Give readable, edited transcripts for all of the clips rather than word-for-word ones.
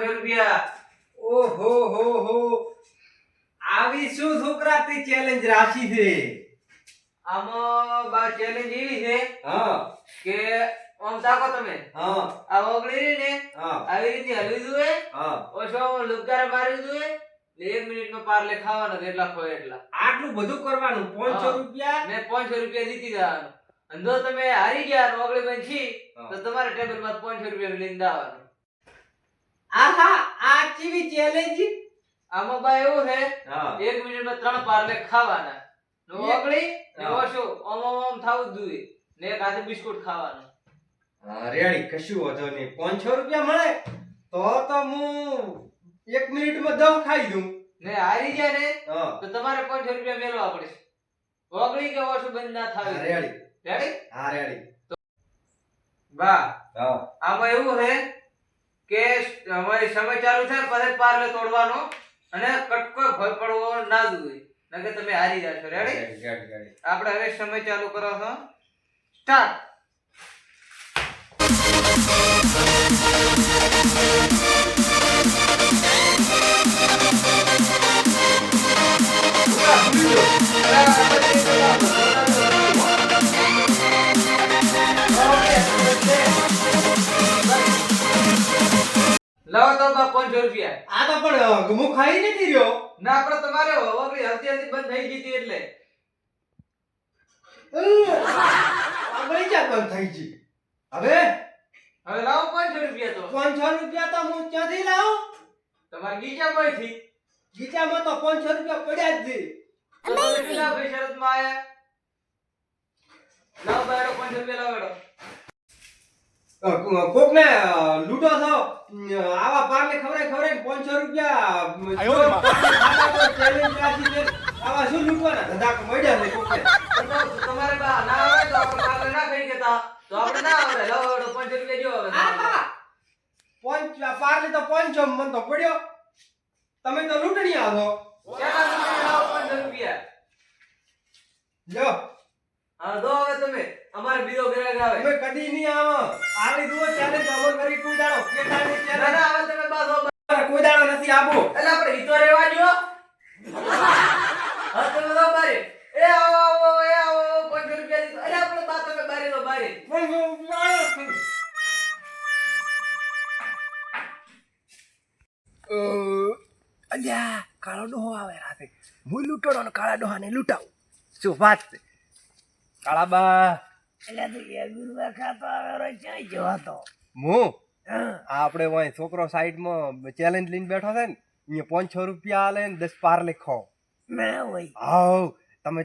રૂપિયા. ઓહો હો હો આવી શું છોકરાથી ચેલેન્જ રાખી છે? આમાં બા ચેલેન્જ એવી છે હા કે આમ તાકો તમે હા આ ઓગળી ને હા આવી રીતે હલવી દુએ હા ઓછો લુગાર મારી દુએ ને 1 મિનિટમાં પાર્લે ખાવાનો જેટલા ખોય એટલા. આટલું બધું કરવાનું 500 હા. રૂપિયા? મેં 500 રૂપિયા જીતી જવાનું. અને જો તમે હારી ગયા ને ઓગળી બનશી હા. તો તમારે ટેબલમાં 500 રૂપિયા લઈને દાવાનું. આહા આ કેવી ચેલેન્જ? આમાં બા એવું છે હા 1 મિનિટમાં 3 પાર્લે ખાવાના ને એક- ઓગળી ને હા. ઓછો ઓમ થાવું જ જોઈએ ને એક હાથે બિસ્કુટ ખાવાનું. હા રેડી કશું વાંધો નહીં 500 રૂપિયા મળે તો હું 1 મિનિટમાં 10 ખાઈ દઉં. ને હારી ગયા ને હા તો તમારે 500 રૂપિયા મેળવવા પડશે. ઓગળી કે ઓછું બંધ ના થાવે. Ready ready? હા રેડી બા હા આમાં એવું છે કે અમારી સમય ચાલુ થાય પછી પાર્લે તોડવાનો અને કટકો ભય પડવો ના જોઈએ નકર તમે હારી જશો. રેડી? રેડી આપણે હવે સમય ચાલુ કરો છો. સ્ટાર્ટ. લાવો તો બા 500 રૂપિયા. આ તો પણ હું ખાઈ નથી રહ્યો. ના આપણે તમારે ઓગળી હલતી હલતી બંધ થઈ ગઈ હતી એટલે. આગળ ક્યાં બંધ થઈ ગઈ? હવે હવે લાવો 500 રૂપિયા તો. 500 રૂપિયા તો હું ક્યાંથી લાવું? તમારે ગીચા કોઈથી ગીચામાં તો 500 રૂપિયા પડ્યા જ છે. તો તમે કેટલા ભાઈ શરતમાં આયા? લાવો બાયડો 500 રૂપિયા લાવો એડો. કોકને લૂંટો છો આવા પારલે ખવરાય 500 રૂપિયા ચેલેન્જ રાખી છે. આવા શું લૂંટવાના ધંધા મળ્યા છે કોકને. તો તમારે બા ના આવે તો આપણે પાર્લે ના ખાઈ ગયા તો આપણે ના આવે. લાવો એડો 500 રૂપિયા જો હવે. પારલે તો 500 મન તો પડ્યો. તમે તો લૂંટણીયા છો. કેટલા રૂપિયા લાવો 500 રૂપિયા. લ્યો હા દો હવે તમે અમારે બીજો ગ્રાહક આવે. તમે કદી નહીં આવો. આવી જુઓ ચેલેન્જ અમલ કરી કોઈ દાડો કેટાની ના ચેલેન્જ ના હવે તમે બા દો. કોઈ દાડો નથી આપો. એટલે આપણે હિતો રેવા જો. હા તમે દો બારે. એ આવો આવો એ આવો 500 રૂપિયા દીધો. અરે આપણે બા તમે બારે દો બારે. અલ્યા કાળો ડોહો આવે રાતે. હું લૂંટણો ને કાળા ડોહાને લૂંટાવું. શું વાત છે કાળા બા? એટલે તું ગુરુવાર ખાતો આવે ક્યાંય જવા તો હું હા આપણે વાય છોકરો સાઈડમાં ચેલેન્જ લઈને બેઠો છે ને અહીંયા 500 રૂપિયા આલે ને 10 પાર્લે ખાઓ. ના હોય હાઉ તમે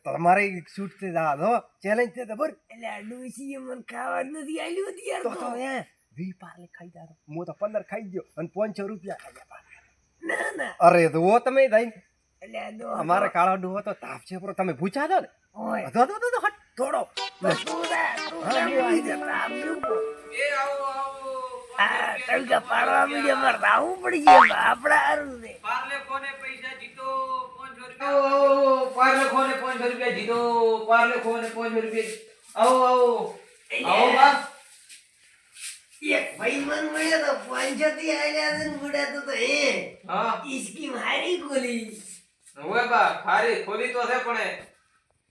તમારે શૂટ છે હો ચેલેન્જ છે ખબર? એટલે આ ડોસી મને ખાવા નથી આલ્યું હતું યાર તો તો. 20 પાર્લે ખાઈ જાતો. હું તો 15 ખાઈ ગયો અને 500 રૂપિયા ખાઈ ગયા. ના ના અરે તો તમે થઈને એટલે આ દો અમારે કાળો ડોહો તો તાપ છે પણ તમે પૂછા દો ને હોય તો હટ થોડો તું આવી જતા આપ્યું કો. એ આવો આવો આ તડકા પાડવા મીડિયા મારે તો આવવું પડી ગયું આપડા હારું છે. પાર્લે કોને પૈસા જીતો 500 રૂપિયા. આવો પાર્લે કોને 500 રૂપિયા જીતો. પાર્લે કોને 500 રૂપિયા. આવો આવો આવો બા. એક ભાઈ મન મળ્યો તો 500 થી આલ્યા છે ને બુડા તો એ હા ઈ સ્કીમ હારી ખોલી. હવે બા ખારી ખોલી તો છે પણ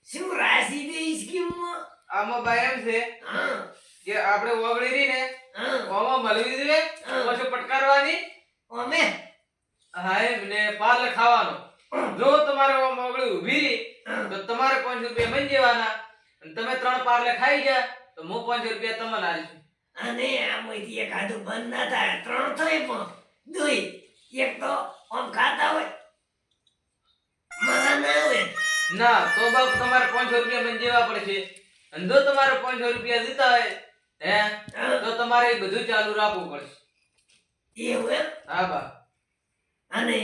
શું રાશિ દે ઈ સ્કીમ માં? આમાં બા એમ છે હા કે આપણે ઓગળી રહી ને હા આમાં મળવી જોઈએ પછી પટકારવાની. અમે હા એમ ને પાર્લે ખાવાનો. જો તમારે આમાં ઓગળી ઊભી રહી તો તમારે 500 રૂપિયા બની જવાના અને તમે 3 પાર્લે ખાઈ ગયા તો હું 500 રૂપિયા તમને આલીશ. અને આમાંથી એક હાથું બંધ ના થાય 3 થાય પણ દોઈ એક તો આમ ખાતા હોય મજા ના આવે. ના તો બાપ તમારે 500 રૂપિયા બની જવા પડશે. અને જો તમારે 500 રૂપિયા દીધા હોય હે તો તમારે એ બધું ચાલુ રાખવું પડશે. એવું એમ? હા બા અને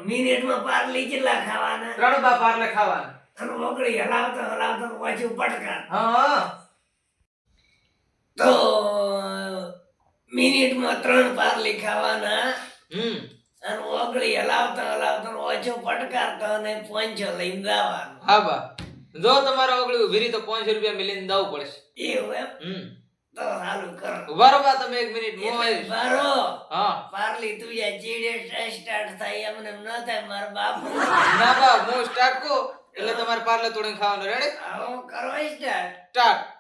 મિનિટમાં પાર્લી કેટલા ખાવાના? 3 બા પાર્લે ખાવાના. અને ઓગળી હલાવતો હલાવતો પાછું પટકા હા હા તો મિનિટમાં 3 પાર્લી ખાવાના અને ઓગળી હલાવતો હલાવતો ઓછો પટકારતો અને 500 લઈને જવાનું. હા બા જો તમારે ઓગળી ઊભી રહી તો 500 રૂપિયા મિલીને દેવું પડશે. એવું એમ? તો ચાલુ કરો. ઉભા રહો બા તમે 1 મિનિટ હું આવીશ. બારો હા પાર્લી તું યા ચીડે સ્ટાર્ટ થાય એમને ન થાય મારા બાપુ. ના બા હું સ્ટાર્ટ કો એટલે તમારે પાર્લે તોડીને ખાવાનું રેડી આવો કરો સ્ટાર્ટ. સ્ટાર્ટ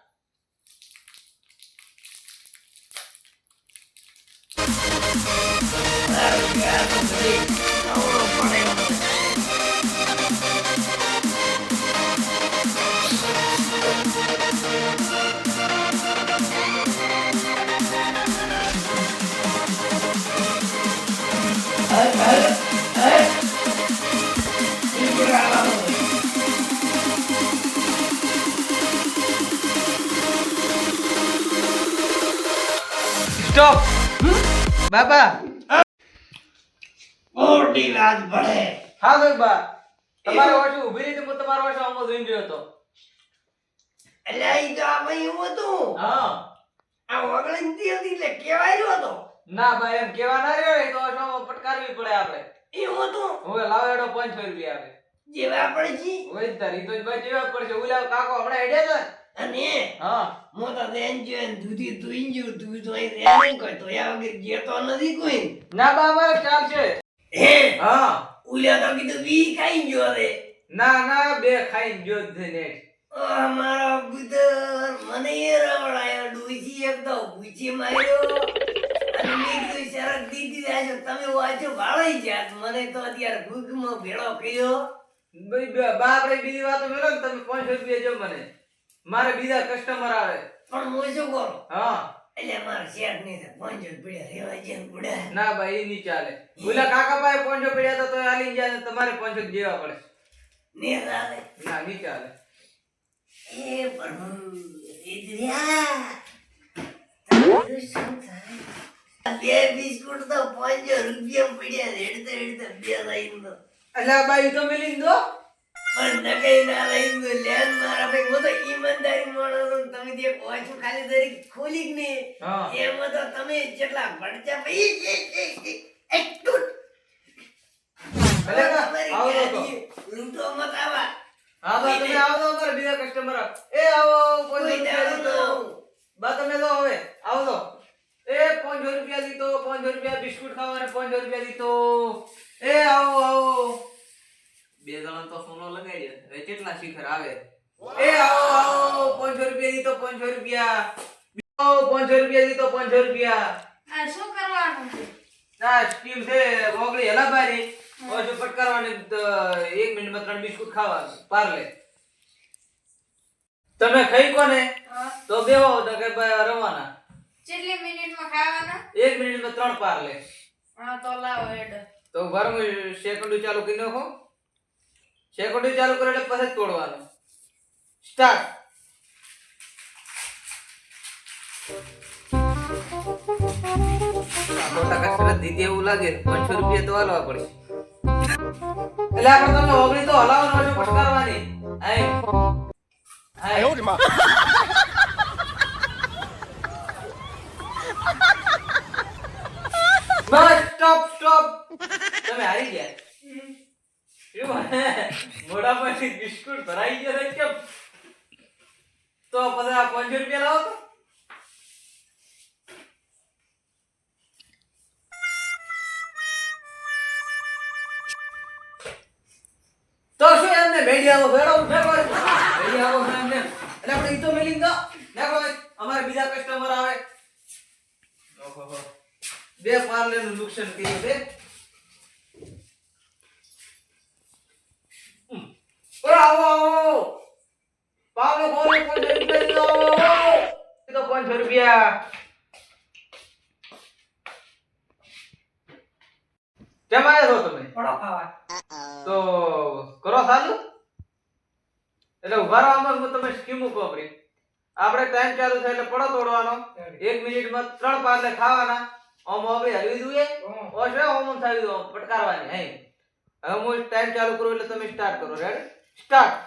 સ્ટોપ બાબા મોટી વાત પડે. હા ભાઈ બા તમારે વાટું ઊભી રહી હતી, હું તમારો વાટો આમ જોઈને રહ્યો હતો. એટલે ઈ તો આ ભાઈ એવું હતું. હા આ ઓગળંતી હતી એટલે કેવાય હતો. ના ભાઈ એમ કેવા ના રહ્યો એ તો વાટો પટકારવી પડે આપણે. એવું હતું. હવે લાવેડો 500 રૂપિયા આવે. જેવા પડશે. હોય જ તારી તો ભાઈ જેવા પડશે. ઓલા કાકો હમણાં હેડ્યા હતા ને? અને હા મોટા બેન જો દૂધી તુઈ જો તું તો અહીં રહે નહીં કોઈ તો યા વગર જેતો નથી કોઈ. ના બા અમારે ચાલ છે. હે હા ઉલ્યા તો કીધું બી ખાઈ ગયો રે. ના ના બે ખાઈને જો જ છે ને. મારો ગુદર મને એ રવડાયો ડૂસી એક તો પૂછી માર્યો અને મેં કીધું શરત દીધી છે તમે વાંચો ભાળી જાત મને તો અત્યારે ભૂખમાં ભેળો કર્યો. ભાઈ બા આપણે બીજી વાતો મેલો ને તમે 500 રૂપિયા જો મને. મારે બીજા કસ્ટમર આવે. પણ હું શું કરું હા એટલે મારા શેઠ નહીં થાય 500 પડ્યા રેવા છે ને બુડા. ના ભાઈ એ નહીં ચાલે. ઓલા કાકા પાસે 500 પડ્યા હતા તો આલી ગયા ને તમારે 500 દેવા પડે. ને રાતે ના નહીં ચાલે. એ પ્રભુ ઇદ્રિયા તારું શું થાય? આ બે બિસ્કુટ તો 500 રૂપિયા પડ્યા રેડતે રેડતે બે લઈને તો અલ્યા બાઈ તો મેલી દો. પણ નકઈ ના લઈને તો લેન મારા ભાઈ હું તો ઈમાનદારી માણસ છું. તમે જે પહોંચો ખાલી દરેક ખોલી જ ને હા એમાં તો તમે જેટલા ભડચા ભાઈ એટલું ભલે બા, આવો તો. લૂંટો મત આવા. હા બા તમે આવો તો અમારે બીજા કસ્ટમર એ આવો 500 કોઈ રૂપિયા દાડો ન દીધો. આવું. બા તમે તો હવે આવો તો. એ 500 રૂપિયા દીધો 500 રૂપિયા બિસ્કુટ ખાવાને 500 રૂપિયા દીધો. એ આવો આવો બે જણા તો સોનો લગાડ્યો. હવે કેટલા શિખર આવે. એ આવો આવો 500 રૂપિયા દીધો 500 રૂપિયા. આવો 500 રૂપિયા દીધો 500 રૂપિયા. આ શું કરવાનું છે? આ સ્કીમ છે મોગળી હલાબારી. ઓછો પટકારવાની 1 મિનિટમાં 3 બિસ્કુટ ખાવા પાર્લે. તમે ખાઈ કોને હા. તો બેહો તો કે રવાના. કેટલી મિનિટમાં ખાવાના? 1 મિનિટમાં 3 પાર્લે. હા તો લાવો હેડ. તો ગરમ સેકન્ડ ચાલુ કરી નાખો. સેકન્ડ ચાલુ કરે એટલે પછી જ તોડવાનું. સ્ટાર્ટ. મોટા કસરત દીધી એવું લાગે 500 રૂપિયા તો હાલવા પડશે. એટલે આપણે તમે ઓગળી તો હલાવવાનો છે પટકારવાની. આય આય બસ સ્ટોપ સ્ટોપ. તમે હારી ગયા. મોઢા પરથી બિસ્કુટ ભરાઈ ગયો છે કેમ? તો પછી આ 500 રૂપિયા લાવો તો શું એમને મેડિયામાં ભેળો ભેગો મેડિયામાં એમને એટલે આપણે ઈ તો મેલી દો નાખો. અમારે બીજા કસ્ટમર આવે. ઓહો બે પાર્લે નું નુકસાન કર્યું છે. ઓય આવો આવો પાવલો ખોલો 500 રૂપિયા દીધો. તો 500 રૂપિયા. કેમ આયા છો તમે? પડો ખાવા. તો કરો ચાલુ. એટલે ઉભા રહો આમાં હું તમે સ્કીમ કોપરી. આપણે ટાઈમ ચાલુ થાય એટલે પડો તોડવાનો. 1 મિનિટમાં 3 પાર્લે ખાવાના. ઓમ હવે હલવી દઈએ. ઓશે ઓમ થાય પટકારવાની. હે હવે હું ટાઈમ ચાલુ કરું એટલે તમે સ્ટાર્ટ કરો. Ready start.